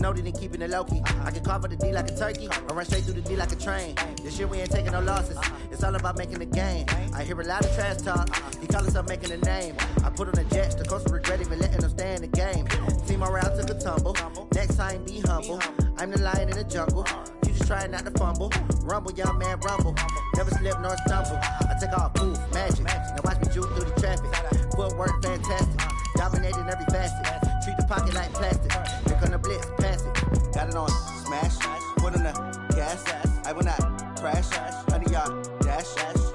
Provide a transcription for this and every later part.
know that ain't keeping it low-key. I can carve for the D like a turkey, or run straight through the D like a train. This year we ain't taking no losses. It's all about making the game. I hear a lot of trash talk. He call himself making a name. I put on the Jets, the coach regret even letting them stay in the game. Team morale took a tumble. Next time, be humble. I'm the lion in the jungle. You just trying not to fumble. Rumble, young man, rumble. Never slip nor stumble. I take off, poof, magic. Now watch me juke through the traffic. Footwork fantastic. Dominating every facet. Treat the pocket like plastic. Here come the blitz, pass it. Got it on smash. Put on the gas. I will not crash. 100-yard dash.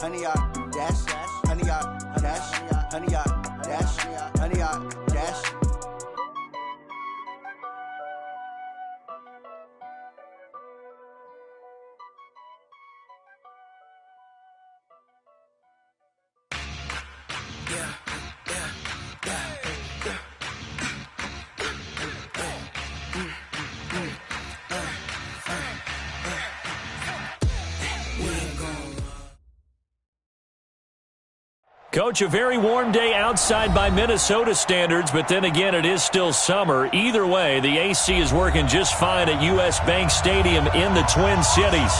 100-yard dash. 100-yard dash. 100-yard dash. 100-yard dash. Coach, a very warm day outside by Minnesota standards, but then again, it is still summer. Either way, the AC is working just fine at U.S. Bank Stadium in the Twin Cities.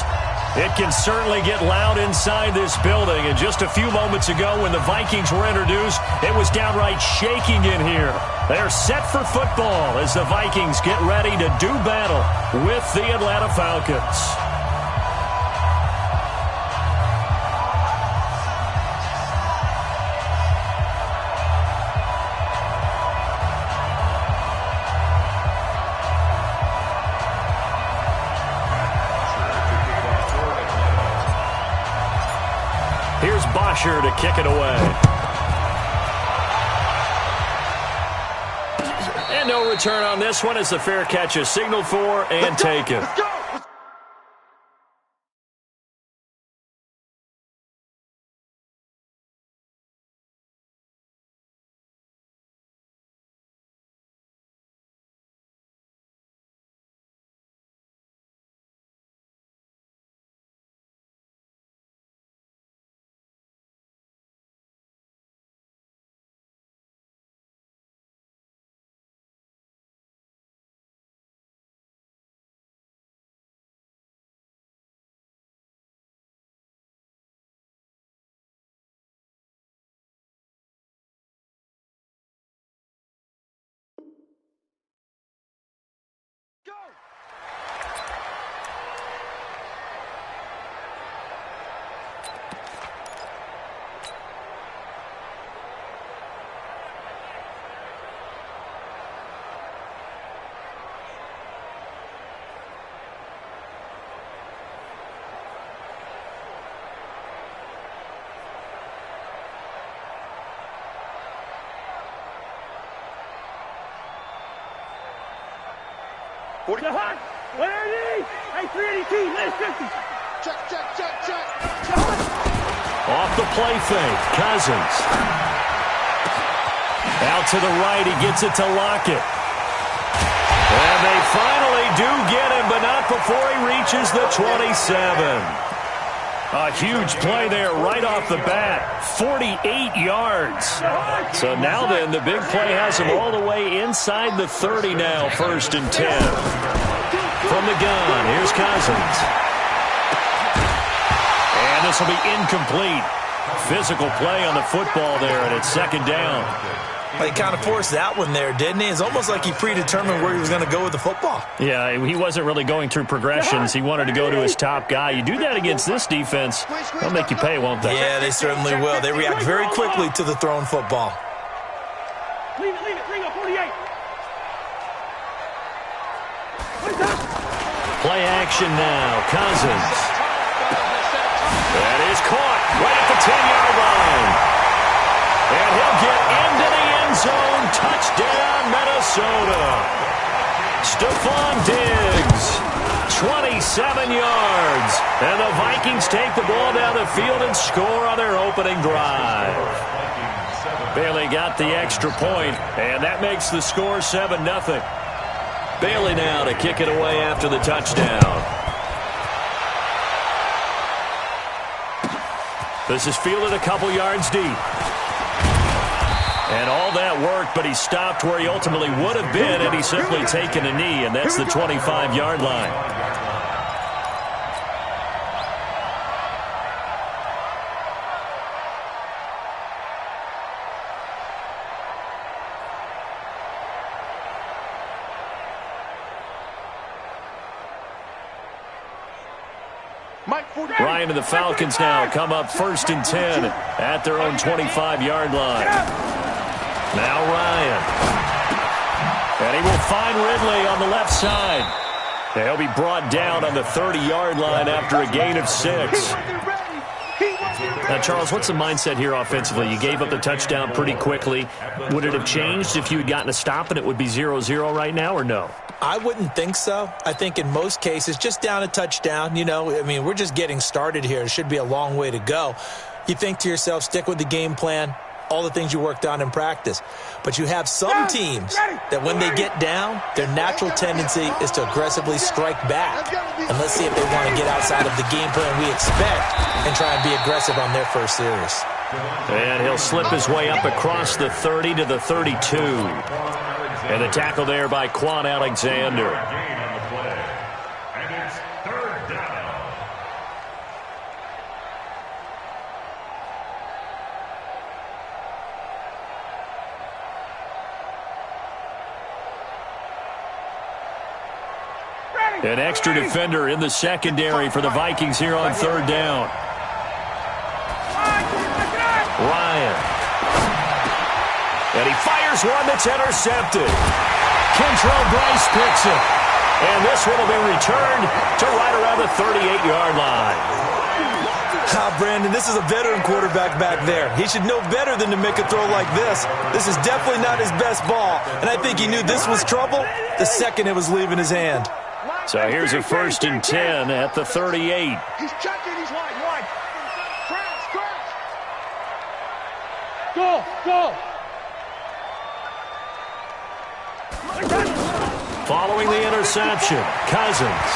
It can certainly get loud inside this building, and just a few moments ago when the Vikings were introduced, it was downright shaking in here. They're set for football as the Vikings get ready to do battle with the Atlanta Falcons. Here's Bosher to kick it away. And no return on this one as the fair catch is signaled for and taken. Where are they? Hey, 382, last 50. Check. Off the play fake, Cousins. Out to the right, he gets it to Lockett. And they finally do get him, but not before he reaches the 27. A huge play there right off the bat. 48 yards. So now then, the big play has him all the way inside the 30 now, 1st and 10. From the gun, here's Cousins. And this will be incomplete. Physical play on the football there, and it's 2nd down. Well, he kind of forced that one there, didn't he? It's almost like he predetermined where he was going to go with the football. Yeah, he wasn't really going through progressions. He wanted to go to his top guy. You do that against this defense, they'll make you pay, won't they? Yeah, they certainly will. They react very quickly to the thrown football. Leave it. Bring up 48. Play action now. Cousins. That is caught right at the 10-yard line. And he'll get into the end zone. Touchdown, Minnesota. Stephon Diggs, 27 yards. And the Vikings take the ball down the field and score on their opening drive. Bailey got the extra point, and that makes the score 7-0. Bailey now to kick it away after the touchdown. This is fielded a couple yards deep. And all that work, but he stopped where he ultimately would have been had he simply taken a knee, and that's the 25-yard line. Ryan and the Falcons now come up 1st and 10 at their own 25-yard line. Now Ryan. And he will find Ridley on the left side. He'll be brought down on the 30-yard line after a gain of 6. Now, Charles, what's the mindset here offensively? You gave up the touchdown pretty quickly. Would it have changed if you had gotten a stop and it would be 0-0 right now, or no? I wouldn't think so. I think in most cases, just down a touchdown, we're just getting started here. It should be a long way to go. You think to yourself, stick with the game plan, all the things you worked on in practice. But you have some teams that when they get down, their natural tendency is to aggressively strike back. And let's see if they want to get outside of the game plan we expect and try and be aggressive on their first series. And he'll slip his way up across the 30 to the 32. And the tackle there by Quan Alexander. An extra defender in the secondary for the Vikings here on 3rd down. Ryan. And he fires one that's intercepted. Kentrell Bryce picks it. And this one will be returned to right around the 38-yard line. Brandon, this is a veteran quarterback back there. He should know better than to make a throw like this. This is definitely not his best ball. And I think he knew this was trouble the second it was leaving his hand. So here's a 1st and 10 at the 38. He's checking. He's wide. Crash. Go. Following the interception, Cousins.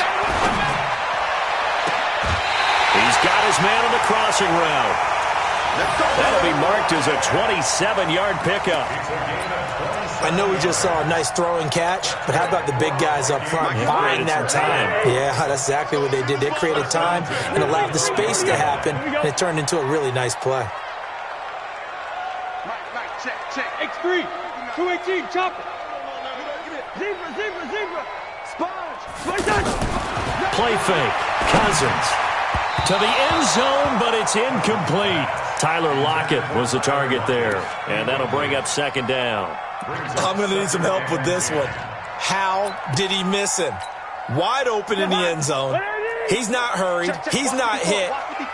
He's got his man on the crossing route. That'll be marked as a 27-yard pickup. I know we just saw a nice throwing catch, but how about the big guys up front buying that time? Yeah, that's exactly what they did. They created time and allowed the space to happen, and it turned into a really nice play. Check. X3. 218. Chop it. Zebra. Sponge. Play fake. Cousins. To the end zone, but it's incomplete. Tyler Lockett was the target there, and that'll bring up 2nd down. I'm going to need some help with this one. How did he miss him? Wide open in the end zone. He's not hurried. He's not hit.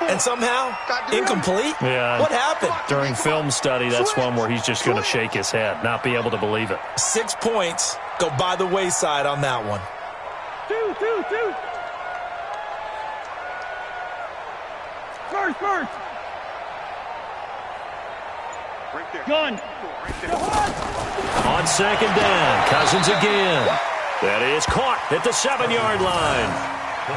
And somehow, incomplete? Yeah. What happened? During film study, that's one where he's just going to shake his head, not be able to believe it. 6 points go by the wayside on that one. Two. First. Gun. On 2nd down, Cousins again. That is caught at the 7-yard line.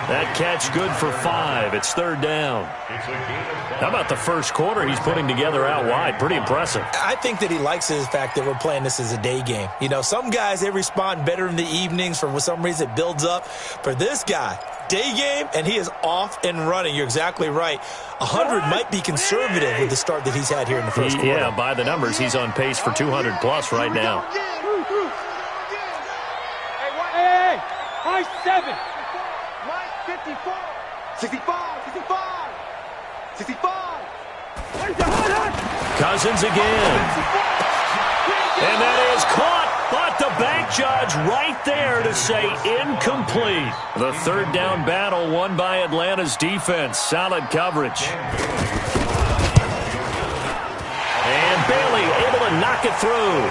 That catch good for 5. It's 3rd down. How about the first quarter he's putting together out wide? Pretty impressive. I think that he likes the fact that we're playing this as a day game. Some guys, they respond better in the evenings. For some reason, it builds up. For this guy, day game, and he is off and running. You're exactly right. 100 might be conservative with the start that he's had here in the first quarter. Yeah, by the numbers, he's on pace for 200-plus right now. Hey, high 7. 65. Cousins again. And that is caught, but the bank judge right there to say incomplete. The 3rd down battle won by Atlanta's defense. Solid coverage. And Bailey able to knock it through.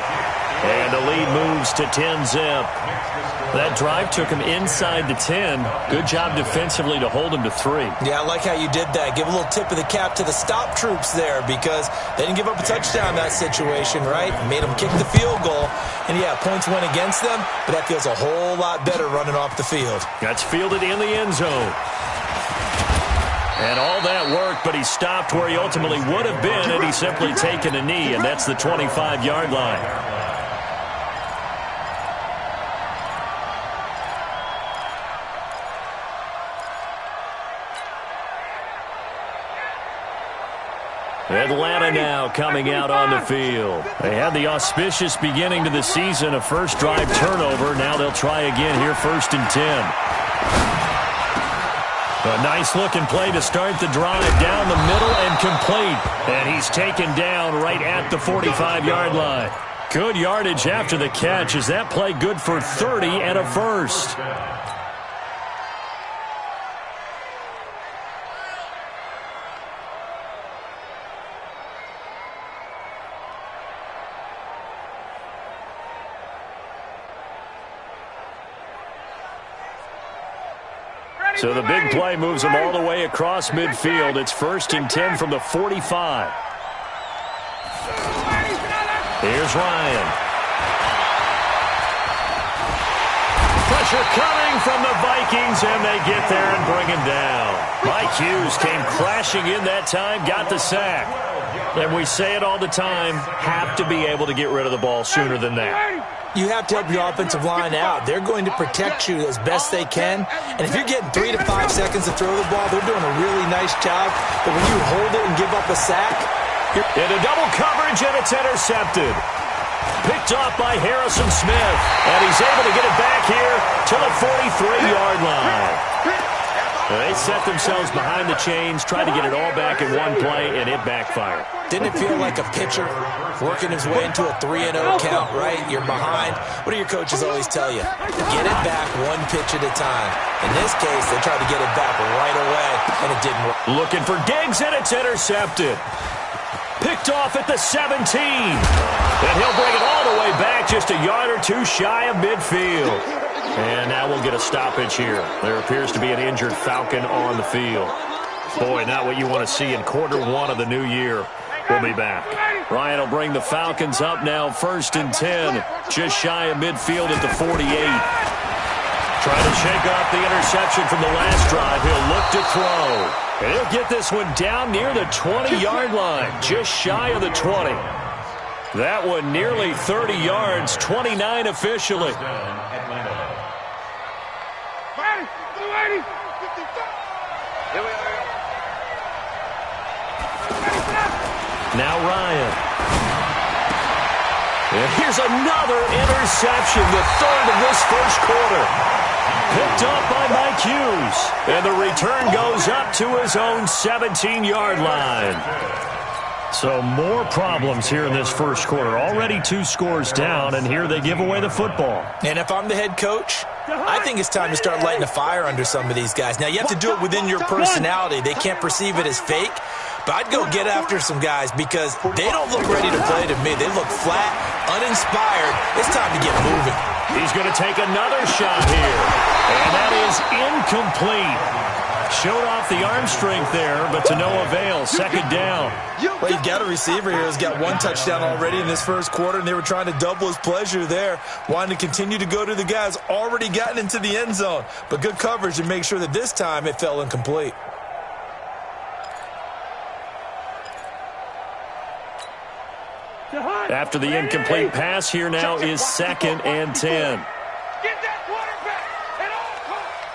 And the lead moves to 10-zip. That drive took him inside the 10. Good job defensively to hold him to 3. Yeah, I like how you did that. Give a little tip of the cap to the stop troops there because they didn't give up a touchdown in that situation, right? Made them kick the field goal. And, yeah, points went against them, but that feels a whole lot better running off the field. That's fielded in the end zone. And all that work, but he stopped where he ultimately would have been had he simply taken a knee, and that's the 25-yard line. Atlanta now coming out on the field. They had the auspicious beginning to the season, a first drive turnover. Now they'll try again here, 1st and 10. A nice-looking play to start the drive down the middle and complete. And he's taken down right at the 45-yard line. Good yardage after the catch. Is that play good for 30 and a first? So the big play moves them all the way across midfield. It's 1st and 10 from the 45. Here's Ryan. Pressure coming from the Vikings, and they get there and bring him down. Mike Hughes came crashing in that time, got the sack. And we say it all the time, have to be able to get rid of the ball sooner than that. You have to help your offensive line out. They're going to protect you as best they can. And if you're getting 3 to 5 seconds to throw the ball, they're doing a really nice job. But when you hold it and give up a sack, you're into double coverage, and it's intercepted. Picked off by Harrison Smith. And he's able to get it back here to the 43-yard line. They set themselves behind the chains, tried to get it all back in one play, and it backfired. Didn't it feel like a pitcher working his way into a 3-0 count, right? You're behind. What do your coaches always tell you? Get it back one pitch at a time. In this case, they tried to get it back right away, and it didn't work. Looking for Diggs, and it's intercepted. Picked off at the 17. And he'll bring it all the way back just a yard or two shy of midfield. And now we'll get a stoppage here. There appears to be an injured Falcon on the field. Boy, not what you want to see in quarter one of the new year. We'll be back. Ryan will bring the Falcons up now, 1st and 10. Just shy of midfield at the 48. Trying to shake off the interception from the last drive. He'll look to throw. And he'll get this one down near the 20-yard line. Just shy of the 20. That one nearly 30 yards, 29 officially. Now Ryan. And here's another interception, the third of this first quarter. Picked up by Mike Hughes. And the return goes up to his own 17-yard line. So more problems here in this first quarter. Already 2 scores down, and here they give away the football. And if I'm the head coach, I think it's time to start lighting a fire under some of these guys. Now, you have to do it within your personality. They can't perceive it as fake. But I'd go get after some guys because they don't look ready to play to me. They look flat, uninspired. It's time to get moving. He's going to take another shot here. And that is incomplete. Showed off the arm strength there, but to no avail. 2nd down. Well, you've got a receiver here who's got 1 touchdown already in this first quarter, and they were trying to double his pleasure there, wanting to continue to go to the guys already gotten into the end zone. But good coverage to make sure that this time it fell incomplete. After the incomplete pass, here now is 2nd and 10. Get that quarterback at all costs.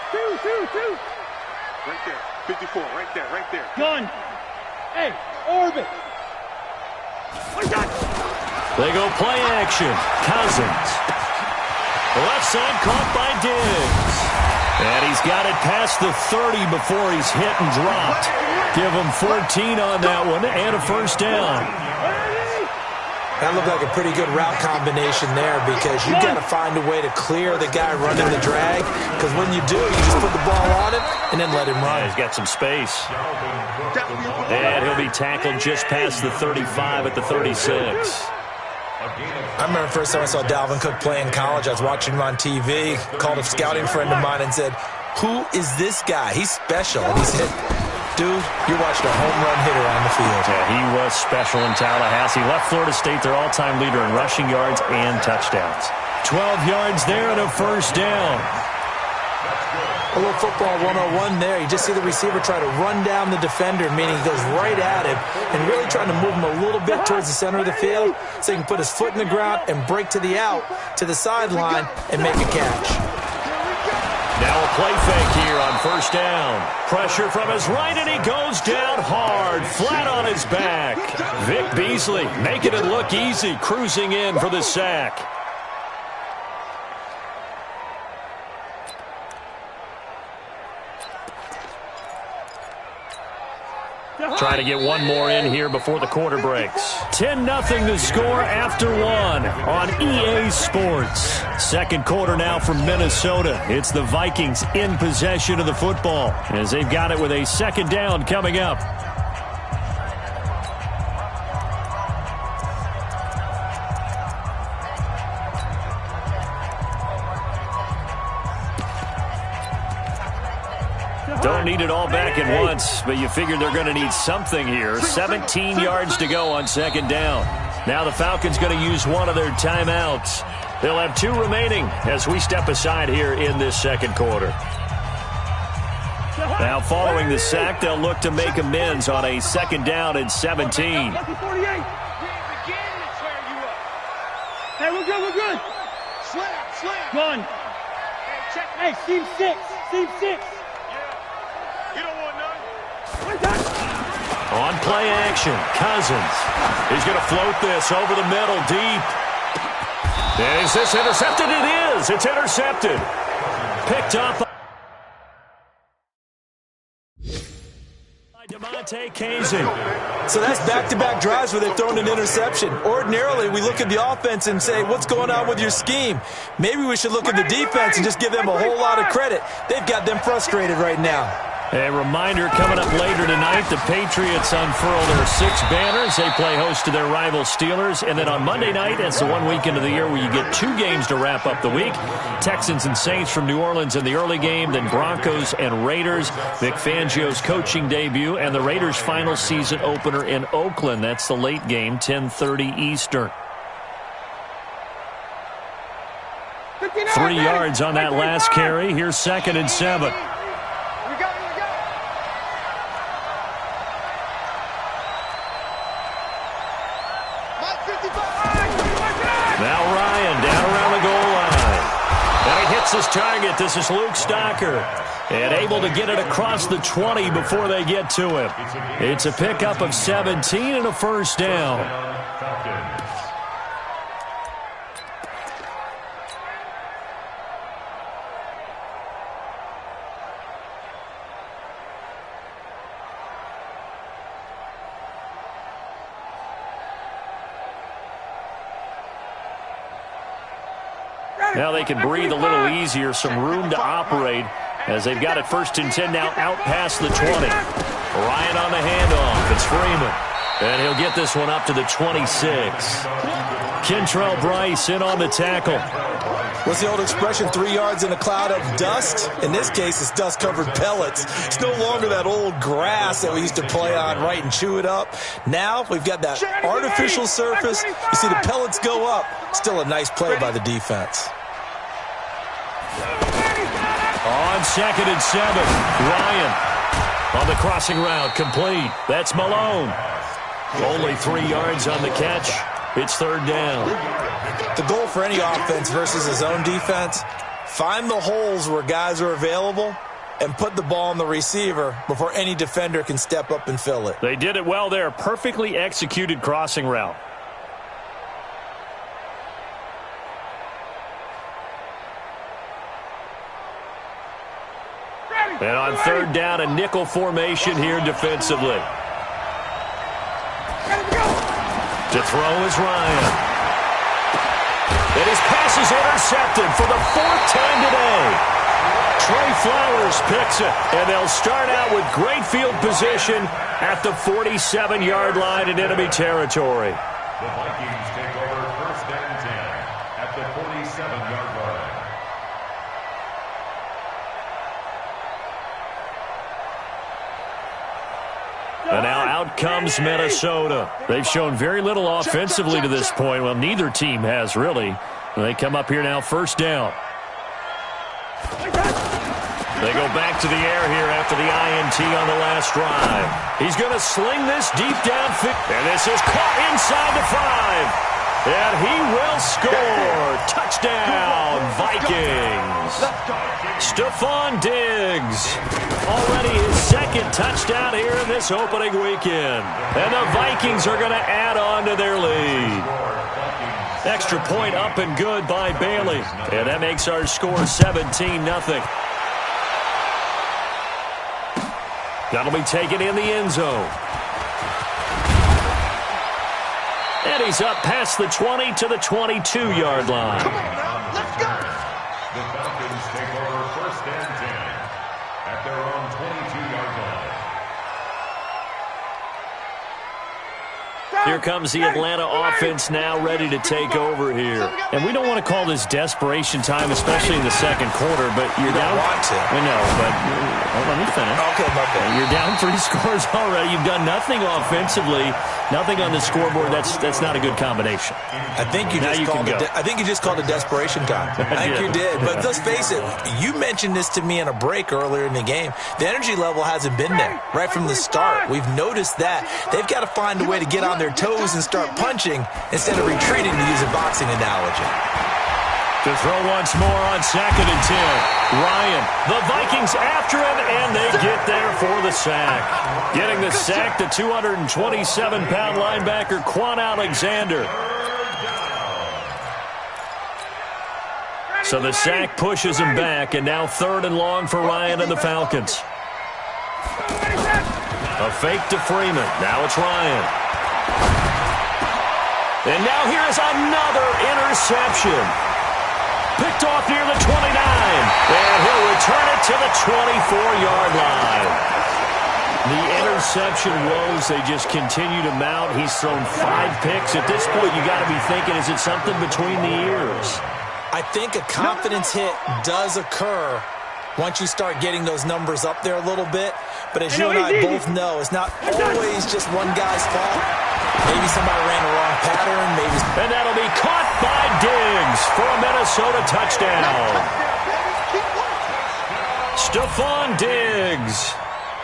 Two. Right there. 54, right there. Gun. Hey, orbit. They go play action. Cousins. Left side caught by Diggs. And he's got it past the 30 before he's hit and dropped. Give him 14 on that one and a first down. That looked like a pretty good route combination there because you've got to find a way to clear the guy running the drag, because when you do, you just put the ball on him and then let him run. Yeah, he's got some space. And he'll be tackled just past the 35 at the 36. I remember the first time I saw Dalvin Cook play in college. I was watching him on TV, called a scouting friend of mine and said, "Who is this guy? He's special." And he said, "Dude, you're watching a home run hitter on the field." Yeah, he was special in Tallahassee. Left Florida State their all-time leader in rushing yards and touchdowns. 12 yards there and a first down. A little football 101 there. You just see the receiver try to run down the defender, meaning he goes right at him and really trying to move him a little bit towards the center of the field so he can put his foot in the ground and break to the out, to the sideline, and make a catch. Now a play fake here on first down. Pressure from his right, and he goes down hard, flat on his back. Vic Beasley making it look easy, cruising in for the sack. Trying to get one more in here before the quarter breaks. 10-0 the score after one on EA Sports. Second quarter now from Minnesota. It's the Vikings in possession of the football as they've got it with a second down coming up. Don't need it all back at once, but you figure they're going to need something here. 17 yards to go on second down. Now the Falcons going to use one of their timeouts. They'll have two remaining as we step aside here in this second quarter. Now following the sack, they'll look to make amends on a second down and 17. Hey, we're good. Slam. Gun. Hey, seam six. You don't want none. On play action, Cousins. He's going to float this over the middle deep. And is this intercepted? It is. It's intercepted. Picked up by DeMonte Casey. So that's back-to-back drives where they've thrown an interception. Ordinarily, we look at the offense and say, what's going on with your scheme? Maybe we should look at the defense and just give them a whole lot of credit. They've got them frustrated right now. A reminder coming up later tonight, the Patriots unfurl their 6 banners. They play host to their rival Steelers. And then on Monday night, it's the one weekend of the year where you get 2 games to wrap up the week. Texans and Saints from New Orleans in the early game, then Broncos and Raiders. Vic Fangio's coaching debut, and the Raiders' final season opener in Oakland. That's the late game, 10:30 Eastern. 3 yards on that last carry. Here's 2nd and 7. Now Ryan down around the goal line. And he hits his target. This is Luke Stocker. And able to get it across the 20 before they get to him. It's a pickup of 17 and a first down. Now they can breathe a little easier, some room to operate as they've got it 1st and 10 now out past the 20. Ryan on the handoff. It's Freeman. And he'll get this one up to the 26. Kentrell Bryce in on the tackle. What's the old expression, 3 yards in a cloud of dust? In this case, it's dust-covered pellets. It's no longer that old grass that we used to play on, right, and chew it up. Now we've got that artificial surface. You see the pellets go up. Still a nice play by the defense. On 2nd and 7, Ryan on the crossing route, complete. That's Malone. Only 3 yards on the catch. It's 3rd down. The goal for any offense versus his own defense, find the holes where guys are available and put the ball on the receiver before any defender can step up and fill it. They did it well there. Perfectly executed crossing route. And on 3rd down, a nickel formation here defensively. To throw is Ryan. And his pass is intercepted for the 4th time today. Trey Flowers picks it, and they'll start out with great field position at the 47-yard line in enemy territory. The Vikings take over 1st and 10 at the 47-yard line. And now out comes Minnesota. They've shown very little offensively to this point. Well, neither team has, really. They come up here now 1st down. They go back to the air here after the INT on the last drive. He's going to sling this deep downfield. And this is caught inside the 5. And he will score. Touchdown, Vikings. Stephon Diggs. Already his second touchdown here in this opening weekend. And the Vikings are going to add on to their lead. Extra point up and good by Bailey. And that makes our score 17-0. That'll be taken in the end zone. And he's up past the 20 to the 22-yard line. Come on now, let's go. The Falcons take over 1st and 10 at their own 22-yard line. Here comes the Atlanta offense now ready to take over here. And we don't want to call this desperation time, especially in the second quarter, but you're down. Want to. We know, but let me finish. Okay, my bad. You're down 3 scores already. You've done nothing offensively, nothing on the scoreboard. That's not a good combination. I think you just called it desperation time. I think you did. But let's face it, you mentioned this to me in a break earlier in the game. The energy level hasn't been there right from the start. We've noticed that. They've got to find a way to get on their toes and start punching instead of retreating, to use a boxing analogy. To throw once more on 2nd and 10. Ryan, the Vikings after him, and they get there for the sack. Getting the sack, the 227-pound linebacker, Quan Alexander. So the sack pushes him back, and now 3rd and long for Ryan and the Falcons. A fake to Freeman. Now it's Ryan. And now here's another interception. Picked off near the 29. And he'll return it to the 24-yard line. The interception woes, they just continue to mount. He's thrown 5 picks. At this point, you got to be thinking, is it something between the ears? I think a confidence hit does occur once you start getting those numbers up there a little bit. But as you and I both know, it's not always just one guy's fault. Maybe somebody ran the wrong pattern. And that'll be caught by Diggs for a Minnesota touchdown. Stephon Diggs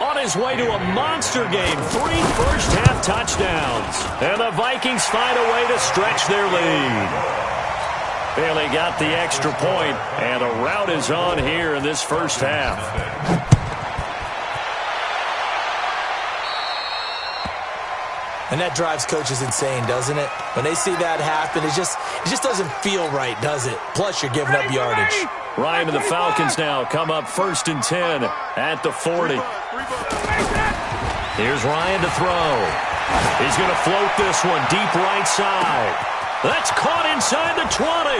on his way to a monster game. 3 first-half touchdowns. And the Vikings find a way to stretch their lead. Bailey got the extra point, and a rout is on here in this first half. And that drives coaches insane, doesn't it? When they see that happen, it just doesn't feel right, does it? Plus, you're giving up yardage. Ryan and the Falcons now come up 1st and 10 at the 40. Here's Ryan to throw. He's going to float this one deep right side. That's caught inside the 20.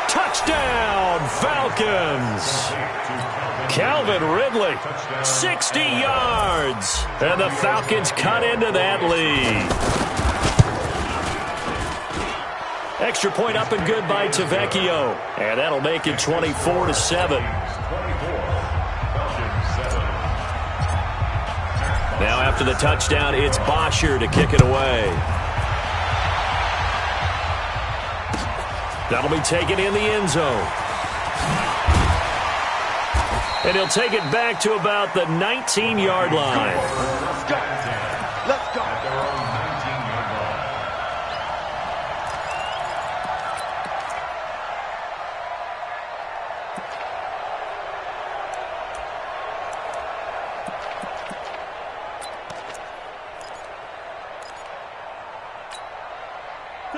Touchdown, Falcons. Calvin Ridley, 60 yards. And the Falcons cut into that lead. Extra point up and good by Tavecchio. And that'll make it 24-7. Now after the touchdown, it's Bosher to kick it away. That'll be taken in the end zone. And he'll take it back to about the 19-yard line. Let's go. Let's go.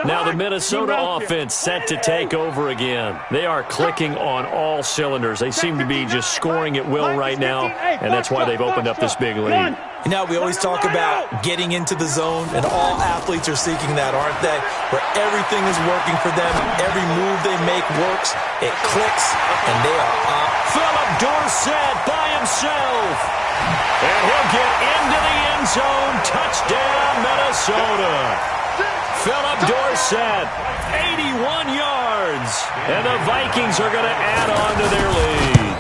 Now the Minnesota offense set to take over again. They are clicking on all cylinders. They seem to be just scoring at will right now, and that's why they've opened up this big lead. You know, we always talk about getting into the zone, and all athletes are seeking that, aren't they? Where everything is working for them, every move they make works, it clicks, and they are up. Philip Dorsett by himself. And he'll get into the end zone. Touchdown, Minnesota. Philip Dorsett, 81 yards. And the Vikings are going to add on to their lead.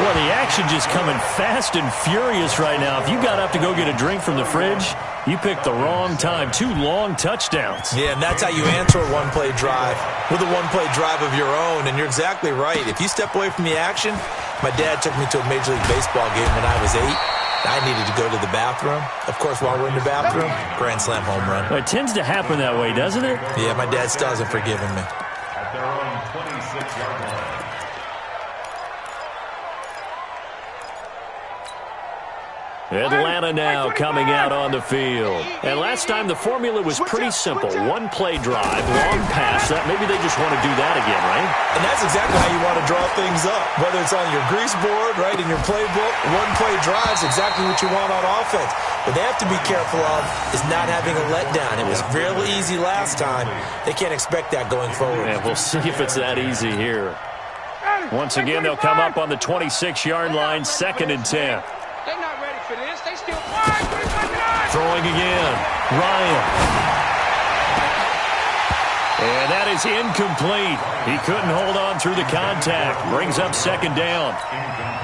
Well, the action just coming fast and furious right now. If you got up to go get a drink from the fridge, you picked the wrong time. 2 long touchdowns. Yeah, and that's how you answer a one-play drive, with a one-play drive of your own. And you're exactly right. If you step away from the action, my dad took me to a Major League Baseball game when I was 8. I needed to go to the bathroom. Of course, while we're in the bathroom, grand slam home run. It tends to happen that way, doesn't it? Yeah, my dad still hasn't forgiven me. At their own 26-yard line. Atlanta now coming out on the field. And last time the formula was pretty simple. One-play drive, long pass. That maybe they just want to do that again, right? And that's exactly how you want to draw things up. Whether it's on your grease board, right, in your playbook, one-play drive's exactly what you want on offense. What they have to be careful of is not having a letdown. It was real easy last time. They can't expect that going forward. And we'll see if it's that easy here. Once again, they'll come up on the 26-yard line, 2nd and 10. They're not ready for this. They still Throwing again. Ryan. And that is incomplete. He couldn't hold on through the contact. Brings up 2nd down.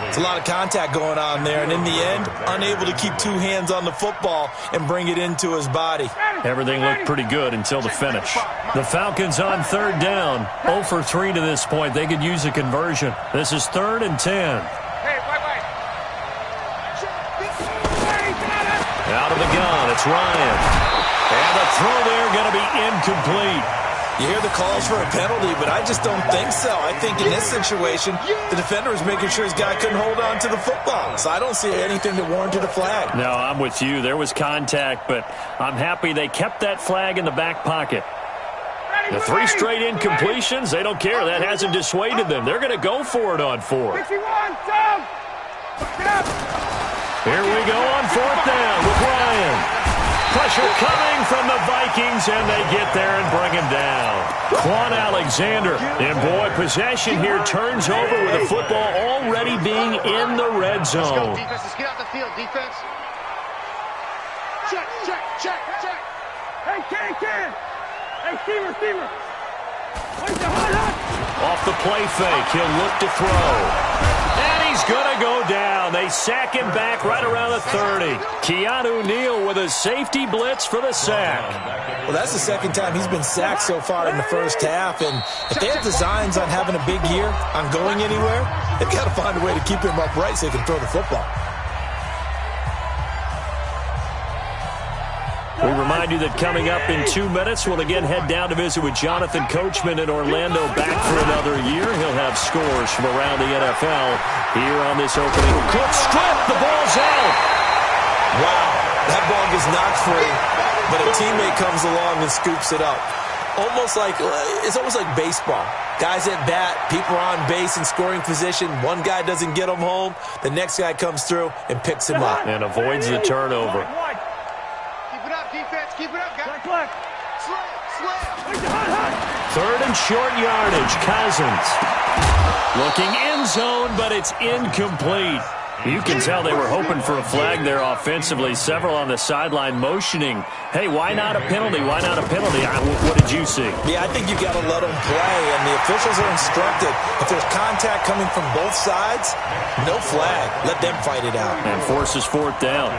It's a lot of contact going on there, and in the end, unable to keep 2 hands on the football and bring it into his body. Everything looked pretty good until the finish. The Falcons on 3rd down. 0 for 3 to this point. They could use a conversion. This is 3rd and 10. Out of the gun, it's Ryan. And the throw there going to be incomplete. You hear the calls for a penalty, but I just don't think so. I think in this situation, the defender was making sure his guy couldn't hold on to the football. So I don't see anything that warranted a flag. No, I'm with you. There was contact, but I'm happy they kept that flag in the back pocket. The 3 straight incompletions, they don't care. That hasn't dissuaded them. They're going to go for it on 4th. Here we go on 4th down with Ryan. Pressure coming from the Vikings, and they get there and bring him down. Quan Alexander, and boy, possession here turns over with the football already being in the red zone. Let's go, defense. Let's get out the field, defense. Check. Hey, Ken. Hey, Steamer. Off the play fake, he'll look to throw. And he's going to go down. They sack him back right around the 30. Keanu Neal with a safety blitz for the sack. Well, that's the 2nd time he's been sacked so far in the first half. And if they have designs on having a big year, on going anywhere, they've got to find a way to keep him upright so he can throw the football. We remind you that coming up in 2 minutes, we'll again head down to visit with Jonathan Coachman in Orlando, back for another year. He'll have scores from around the NFL here on this opening. Quick strip, the ball's out. Wow, that ball gets knocked free, but a teammate comes along and scoops it up. It's almost like baseball. Guys at bat, people are on base in scoring position. One guy doesn't get him home. The next guy comes through and picks him up. And avoids the turnover. Keep it up, guys. Slam. 3rd and short yardage. Cousins. Looking end zone, but it's incomplete. You can tell they were hoping for a flag there offensively. Several on the sideline motioning. Hey, why not a penalty? Why not a penalty? What did you see? Yeah, I think you got to let them play, and the officials are instructed. If there's contact coming from both sides, no flag. Let them fight it out. And forces 4th down.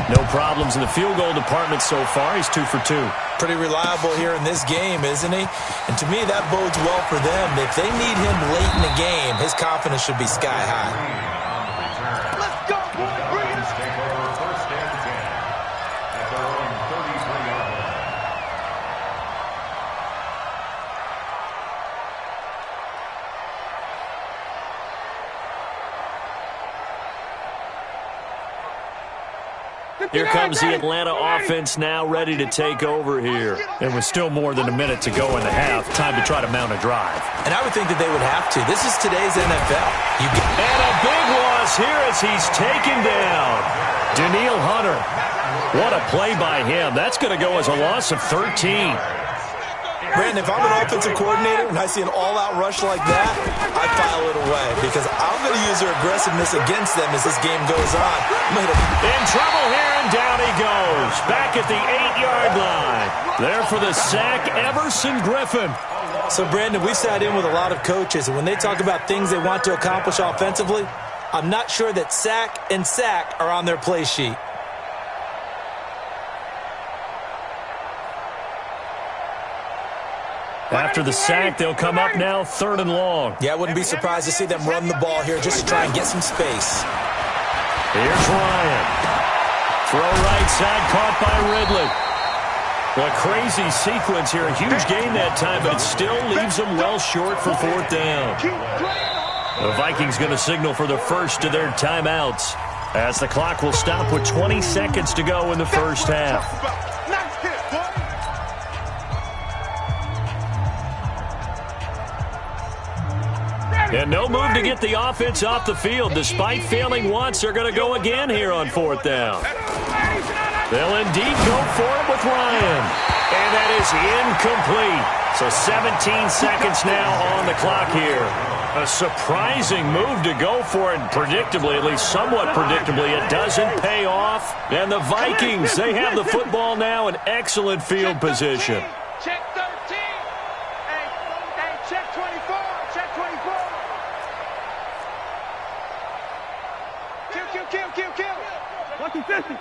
No problems in the field goal department so far. He's 2 for 2. Pretty reliable here in this game, isn't he? And to me, that bodes well for them. If they need him late in the game, his confidence should be sky high. Let's go, boy. Bring it. Take over 1st and 10 at their own 33-yard line. Here comes the Atlanta offense now ready to take over here. And with still more than a minute to go in the half, time to try to mount a drive. And I would think that they would have to. This is today's NFL. And a big loss here as he's taken down. Danielle Hunter. What a play by him. That's going to go as a loss of 13. Brandon, if I'm an offensive coordinator and I see an all-out rush like that, I file it away because I'm going to use their aggressiveness against them as this game goes on. In trouble here, and down he goes. Back at the 8-yard line. There for the sack, Everson Griffin. So, Brandon, we sat in with a lot of coaches, and when they talk about things they want to accomplish offensively, I'm not sure that sack and sack are on their play sheet. After the sack, they'll come up now 3rd and long. Yeah, I wouldn't be surprised to see them run the ball here just to try and get some space. Here's Ryan. Throw right side, caught by Ridley. A crazy sequence here. A huge gain that time, but it still leaves them well short for 4th down. The Vikings going to signal for the first of their timeouts as the clock will stop with 20 seconds to go in the first half. And no move to get the offense off the field. Despite failing once, they're going to go again here on 4th down. They'll indeed go for it with Ryan. And that is incomplete. So 17 seconds now on the clock here. A surprising move to go for it. Predictably, at least somewhat predictably, it doesn't pay off. And the Vikings, they have the football now in excellent field position. Check 13. Hey, check 24. Check 24. Kill. Lucky 50. Turn it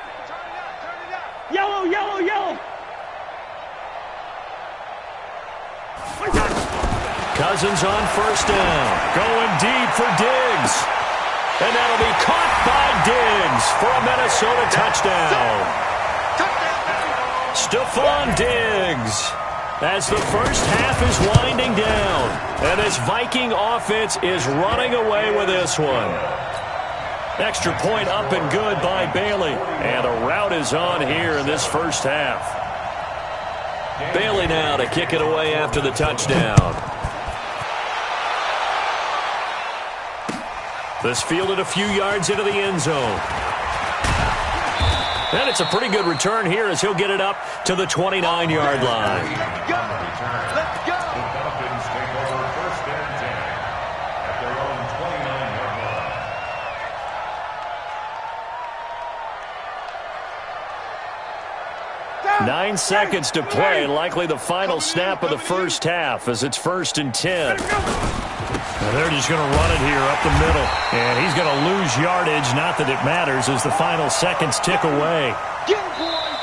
up. Yellow. Cousins on 1st down. Going deep for Diggs. And that'll be caught by Diggs for a Minnesota touchdown. Stephon Diggs. As the first half is winding down. And this Viking offense is running away with this one. Extra point up and good by Bailey. And a rout is on here in this first half. Bailey now to kick it away after the touchdown. This fielded a few yards into the end zone. And it's a pretty good return here as he'll get it up to the 29-yard line. Let's go. 9 seconds to play, likely the final snap of the first half as it's 1st and 10. Now they're just going to run it here up the middle. And he's going to lose yardage, not that it matters, as the final seconds tick away.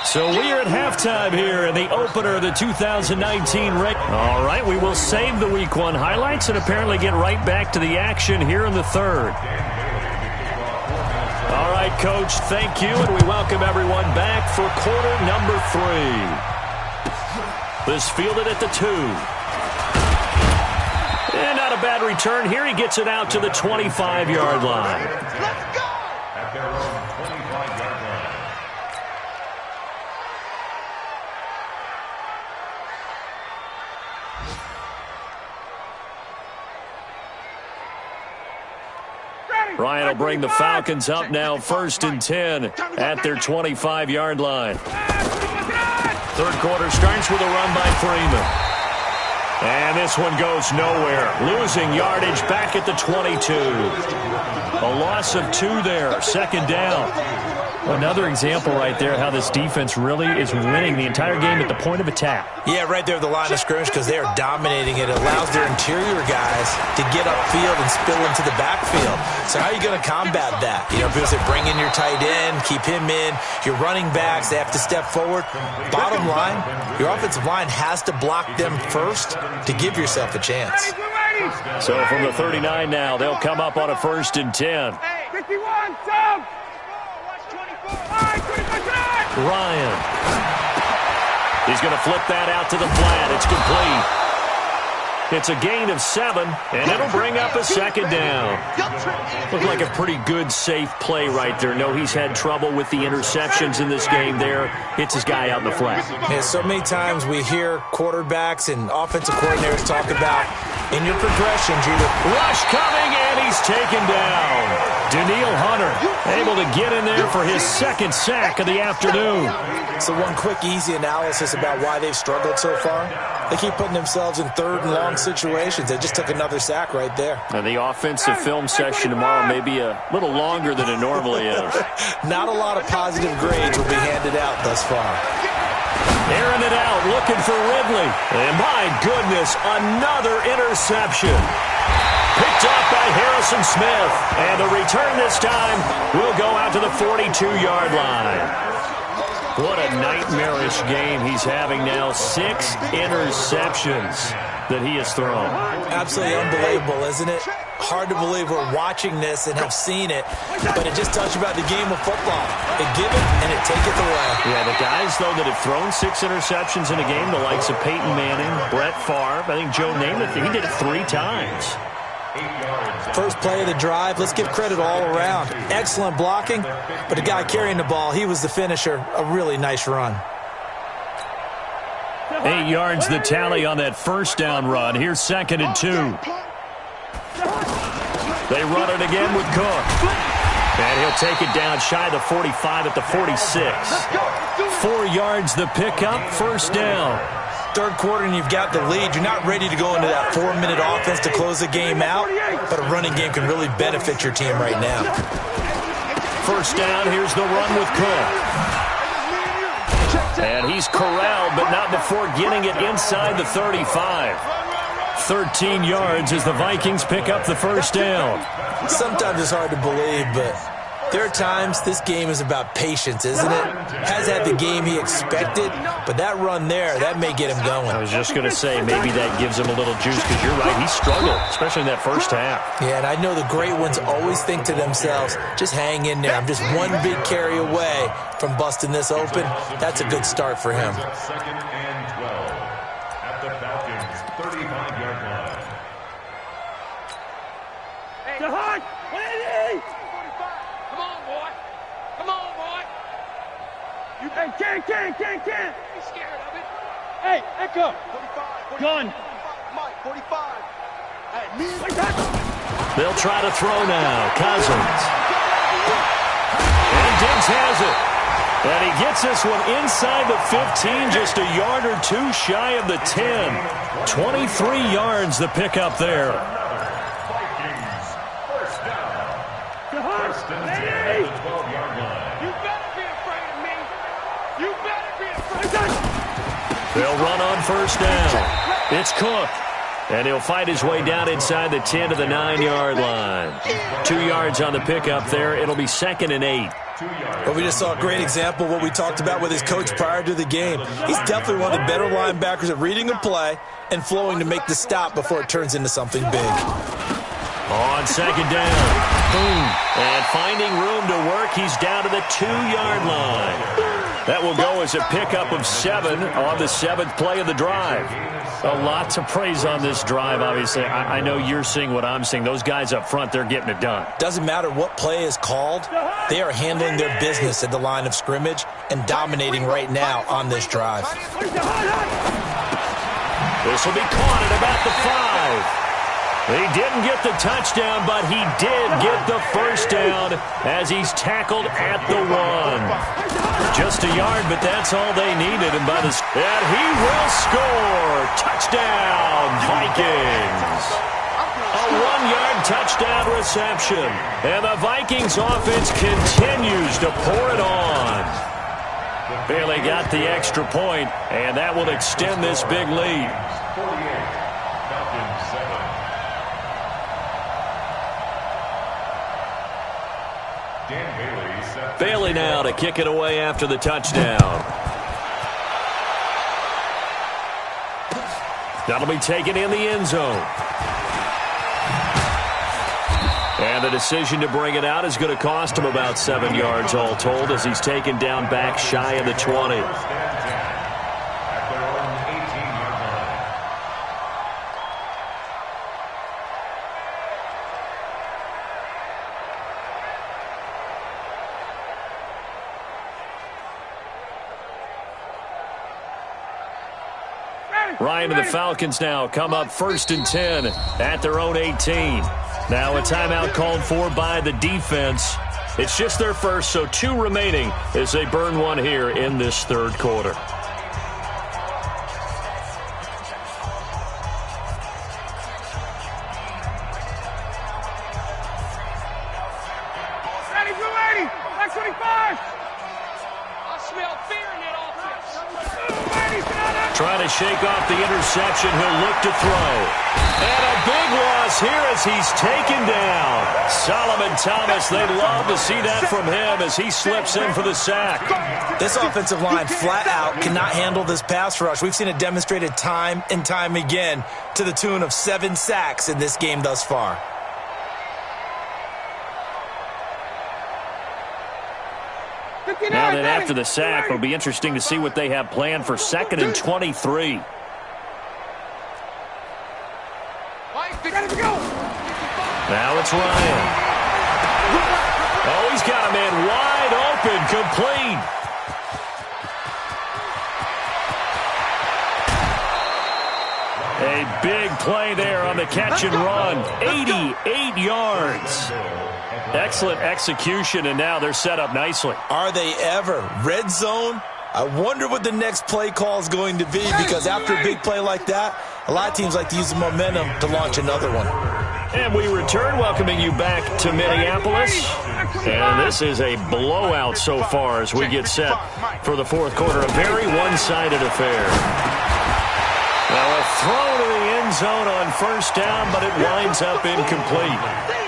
So we are at halftime here in the opener of the 2019 rate. All right, we will save the Week 1 highlights and apparently get right back to the action here in the 3rd. All right, Coach, thank you, and we welcome everyone back for quarter number 3. This fielded at the 2. And not a bad return here. He gets it out to the 25-yard line. Let's go. At their own 25-yard line. Ryan will bring the Falcons up now 1st and 10 at their 25-yard line. 3rd quarter starts with a run by Freeman. And this one goes nowhere. Losing yardage back at the 22. A loss of 2 there. 2nd down. Another example right there how this defense really is winning the entire game at the point of attack. Yeah, right there at the line of scrimmage because they are dominating it. It allows their interior guys to get upfield and spill into the backfield. So how are you going to combat that? You know, people say bring in your tight end, keep him in. Your running backs, they have to step forward. Bottom line, your offensive line has to block them first to give yourself a chance. So from the 39 now, they'll come up on a 1st and 10. 51, Tom. Ryan. He's going to flip that out to the flat. It's complete. It's a gain of 7, and it'll bring up a 2nd down. Looked like a pretty good, safe play right there. No, he's had trouble with the interceptions in this game there. Hits his guy out in the flat. Yeah, so many times we hear quarterbacks and offensive coordinators talk about in your progression, Judah. Rush coming, and he's taken down. Daniil Hunter able to get in there for his second sack of the afternoon. So one quick, easy analysis about why they've struggled so far. They keep putting themselves in third and long situations. They just took another sack right there. Now, the offensive film session tomorrow may be a little longer than it normally is. Not a lot of positive grades will be handed out thus far. Airing it out, looking for Ridley. And my goodness, another interception. Picked up by Harrison Smith. And the return this time will go out to the 42-yard line. What a nightmarish game he's having now. 6 interceptions that he has thrown. Absolutely unbelievable, isn't it? Hard to believe we're watching this and have seen it, but it just tells you about the game of football. It give it and it take it away. Yeah, the guys, though, that have thrown 6 interceptions in a game, the likes of Peyton Manning, Brett Favre, I think Joe Namath, he did it 3 times. First play of the drive, let's give credit all around. Excellent blocking, but the guy carrying the ball, he was the finisher. A really nice run. 8 yards the tally on that first down run. Here's 2nd and 2. They run it again with Cook. And he'll take it down shy of the 45 at the 46. 4 yards the pickup, first down. Third quarter and you've got the lead. You're not ready to go into that 4-minute offense to close the game out, but a running game can really benefit your team right now. First down, here's the run with Cook. And he's corralled, but not before getting it inside the 35. 13 yards as the Vikings pick up the first down. Sometimes it's hard to believe, but there are times this game is about patience, isn't it? Has had the game he expected, but that run there, that may get him going. I was just going to say, maybe that gives him a little juice, because you're right, he struggled, especially in that first half. Yeah, and I know the great ones always think to themselves, just hang in there. I'm just one big carry away from busting this open. That's a good start for him. 2nd and 12 at the Falcons' 35-yard line. Jahan, 180! Come on, boy. Come on, boy. You can't. Be scared of it. Hey, Echo. 45. Gun. Mike, 45. Hey, me. They'll try to throw now. Cousins. And Diggs has it. And he gets this one inside the 15, just a yard or 2 shy of the 10. 23 yards the pickup there. Vikings, first down. First and 10 at the 12-yard line. You better be afraid of me. You better be afraid of me. They'll run on first down. It's Cook. And he'll fight his way down inside the 10 to the 9-yard line. 2 yards on the pickup there. It'll be 2nd and 8. Well, we just saw a great example of what we talked about with his coach prior to the game. He's definitely one of the better linebackers at reading a play and flowing to make the stop before it turns into something big. On 2nd down. Boom. And finding room to work, he's down to the 2-yard line. That will go as a pickup of 7 on the 7th play of the drive. A lot to praise on this drive, obviously. I know you're seeing what I'm seeing. Those guys up front, they're getting it done. Doesn't matter what play is called. They are handling their business at the line of scrimmage and dominating right now on this drive. This will be caught at about the 5. He didn't get the touchdown, but he did get the first down as he's tackled at the 1. Just a yard, but that's all they needed. And he will score. Touchdown, Vikings. A 1-yard touchdown reception. And the Vikings offense continues to pour it on. Bailey got the extra point, and that will extend this big lead. 48, Falcons 7. Bailey now to kick it away after the touchdown. That'll be taken in the end zone. And the decision to bring it out is going to cost him about 7 yards all told as he's taken down back shy of the 20. Ryan and the Falcons now come up 1st and 10 at their own 18. Now a timeout called for by the defense. It's just their first, so 2 remaining as they burn one here in this third quarter. Trying to shake off the interception. He'll look to throw. And a big loss here as he's taken down. Solomon Thomas, they'd love to see that from him as he slips in for the sack. This offensive line flat out cannot handle this pass rush. We've seen it demonstrated time and time again to the tune of 7 sacks in this game thus far. Now that after the sack, it'll be interesting to see what they have planned for 2nd and 23. Now it's Ryan. Oh, he's got a man wide open, complete. A big play there on the catch and run. 88 yards. Excellent execution, and now they're set up nicely. Are they ever? Red zone? I wonder what the next play call is going to be, because after a big play like that, a lot of teams like to use the momentum to launch another one. And we return, welcoming you back to Minneapolis. And this is a blowout so far as we get set for the fourth quarter. A very one-sided affair. Now a throw to the end zone on 1st down, but it winds up incomplete.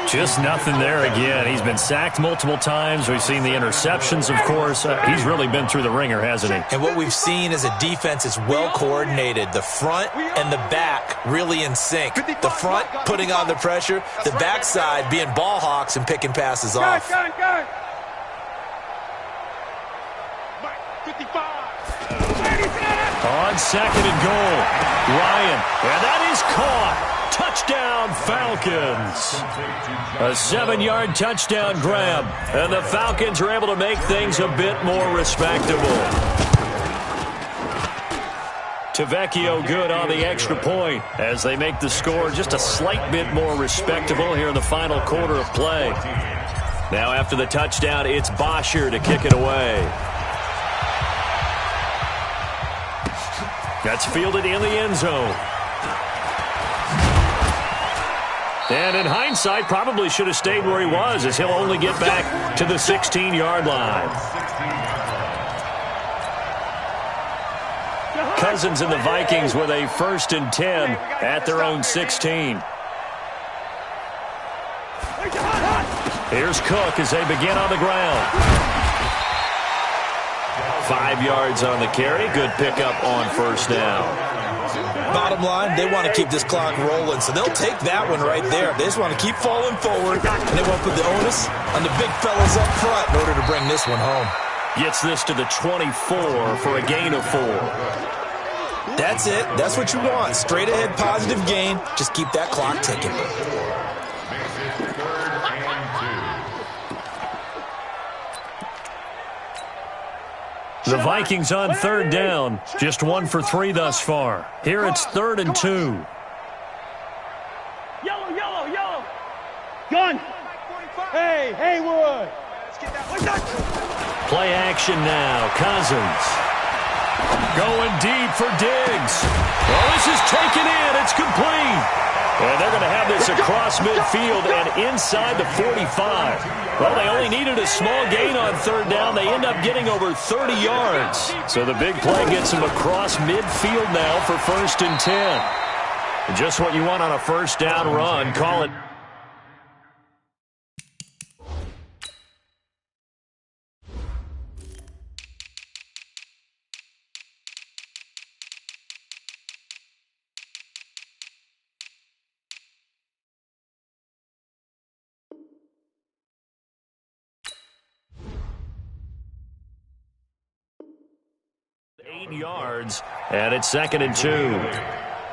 Just nothing there again. He's been sacked multiple times. We've seen the interceptions, of course. He's really been through the ringer, hasn't he? And what we've seen is a defense is well coordinated. The front and the back really in sync. The front putting on the pressure, the backside being ball hawks and picking passes off. On 2nd and goal, Ryan, and that is caught. Touchdown, Falcons. A 7-yard touchdown grab, and the Falcons are able to make things a bit more respectable. Tavecchio good on the extra point as they make the score just a slight bit more respectable here in the final quarter of play. Now after the touchdown, it's Bosher to kick it away. That's fielded in the end zone. And in hindsight, probably should have stayed where he was, as he'll only get back to the 16-yard line. Cousins and the Vikings with a 1st and 10 at their own 16. Here's Cook as they begin on the ground. 5 yards on the carry. Good pickup on 1st down. Bottom line, they want to keep this clock rolling, so they'll take that one right there. They just want to keep falling forward, and they want to put the onus on the big fellas up front in order to bring this one home. Gets this to the 24 for a gain of 4. That's it. That's what you want. Straight ahead positive gain. Just keep that clock ticking. The Vikings on 3rd down. Just 1 for 3 thus far. Here it's 3rd and 2. Yellow. Gun. Hey, Haywood. Play action now. Cousins. Going deep for Diggs. Well, this is taken in. It's complete. And they're going to have this across midfield and inside the 45. Well, they only needed a small gain on 3rd down. They end up getting over 30 yards. So the big play gets them across midfield now for 1st and 10. Just what you want on a 1st down run. Call it. Yards, and it's 2nd and 2.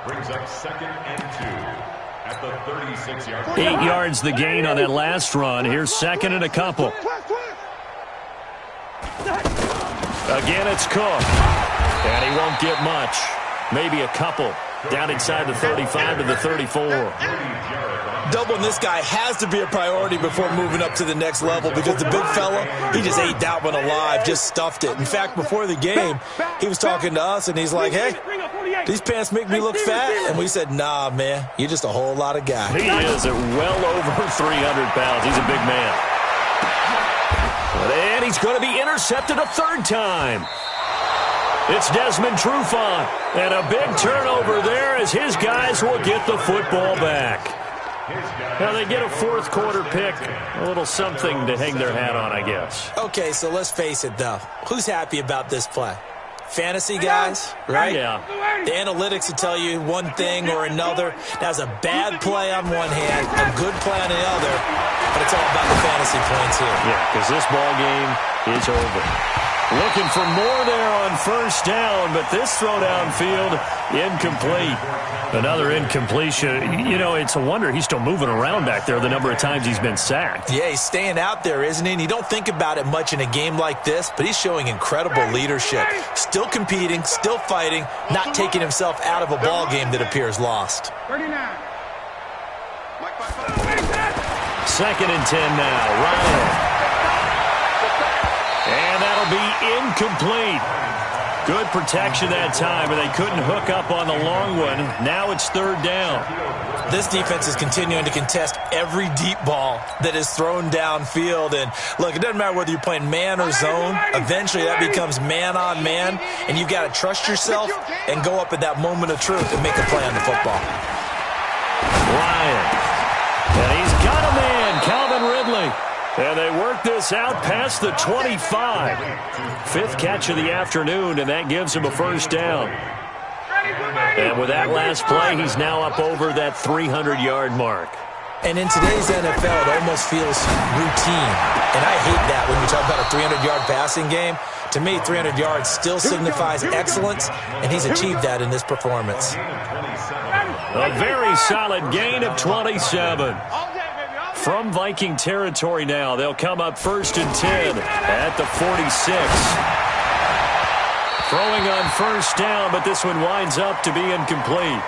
Brings up 2nd and 2 at the 36-yard line. 8 yards the gain on that last run. Here's 2nd and a couple. Again, it's Cook, and he won't get much. maybe a couple down inside the 35 to the 34. Doubling this guy has to be a priority before moving up to the next level because the big fella, he just ate that one alive, just stuffed it. In fact, before the game, he was talking to us, and he's like, hey, these pants make me look fat. And we said, nah, man, you're just a whole lot of guy. He is at well over 300 pounds. He's a big man. And he's going to be intercepted a third time. It's Desmond Trufant, and a big turnover there as his guys will get the football back. Now they get a fourth quarter pick, a little something to hang their hat on, I guess. Okay, so let's face it, though. Who's happy about this play? Fantasy guys, right? Yeah. The analytics will tell you one thing or another. That's a bad play on one hand, a good play on the other, but it's all about the fantasy points here. Yeah, because this ball game is over. Looking for more there on first down, but this throw downfield, incomplete. Another incompletion. You know, it's a wonder he's still moving around back there the number of times he's been sacked. Yeah, he's staying out there, isn't he? And you don't think about it much in a game like this, but he's showing incredible leadership. Still competing, still fighting, not taking himself out of a ball game that appears lost. 39. Second and 10 now. Ryan. And that'll be incomplete. Good protection that time, and they couldn't hook up on the long one. Now it's third down. This defense is continuing to contest every deep ball that is thrown downfield. And, look, it doesn't matter whether you're playing man or zone. Eventually that becomes man on man, and you've got to trust yourself and go up at that moment of truth and make a play on the football. Ryan. And he's got a man, Calvin Ridley. And they work this out past the 25. Fifth catch of the afternoon, and that gives him a first down. And with that last play, he's now up over that 300-yard mark. And in today's NFL, it almost feels routine. And I hate that when you talk about a 300-yard passing game. To me, 300 yards still signifies excellence, and he's achieved that in this performance. A very solid gain of 27. From Viking territory now, they'll come up first and 10 at the 46. Throwing on first down, but this one winds up to be incomplete.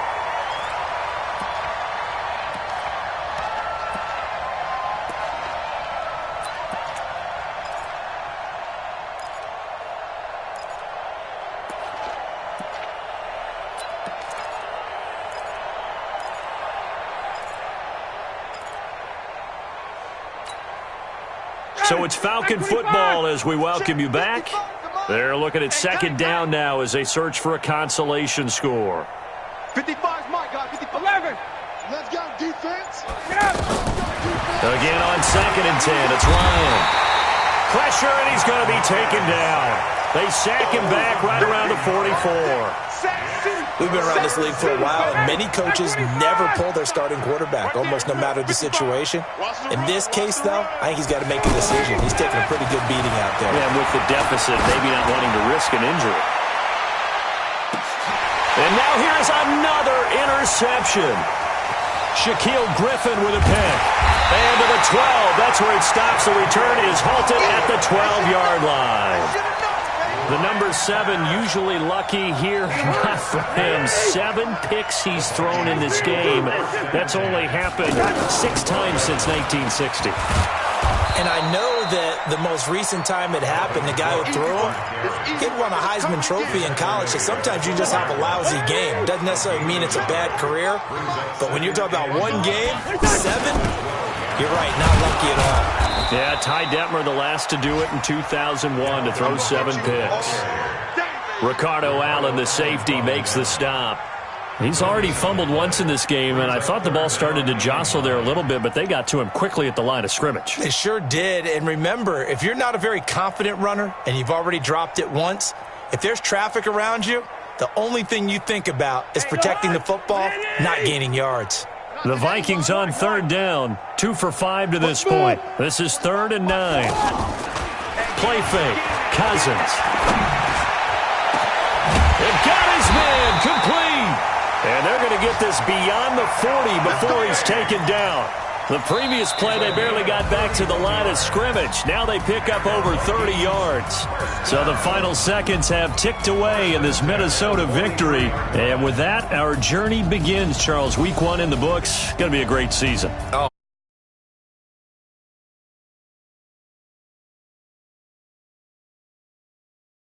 So it's Falcon football as we welcome you back. They're looking at second down now as they search for a consolation score. 55's my guy. 11. Let's go, defense. Get up. Again on second and 10, it's Ryan. Pressure, and he's going to be taken down. They sack him back right around the 44. We've been around this league for a while, and many coaches never pull their starting quarterback, almost no matter the situation. In this case, though, I think he's got to make a decision. He's taking a pretty good beating out there. Yeah, with the deficit, maybe not wanting to risk an injury. And now here's another interception. Shaquille Griffin with a pick. And to the 12. That's where it stops. The return is halted at the 12-yard line. The number 7 usually lucky here. Not for him. 7 picks he's thrown in this game. That's only happened 6 times since 1960. And I know that the most recent time it happened, the guy who threw him, he'd won a Heisman Trophy in college. So sometimes you just have a lousy game. It doesn't necessarily mean it's a bad career. But when you're talking about one game, 7, you're right, not lucky at all. Yeah, Ty Detmer, the last to do it in 2001, to throw 7 picks. Ricardo Allen, the safety, makes the stop. He's already fumbled once in this game, and I thought the ball started to jostle there a little bit, but they got to him quickly at the line of scrimmage. They sure did. And remember, if you're not a very confident runner and you've already dropped it once, if there's traffic around you, the only thing you think about is protecting the football, not gaining yards. The Vikings on third down, 2 for 5 to this point. This is 3rd and 9. Play fake, Cousins. It got his man, complete. And they're going to get this beyond the 40 before he's taken down. The previous play, they barely got back to the line of scrimmage. Now they pick up over 30 yards. So the final seconds have ticked away in this Minnesota victory. And with that, our journey begins, Charles. Week 1 in the books. Going to be a great season.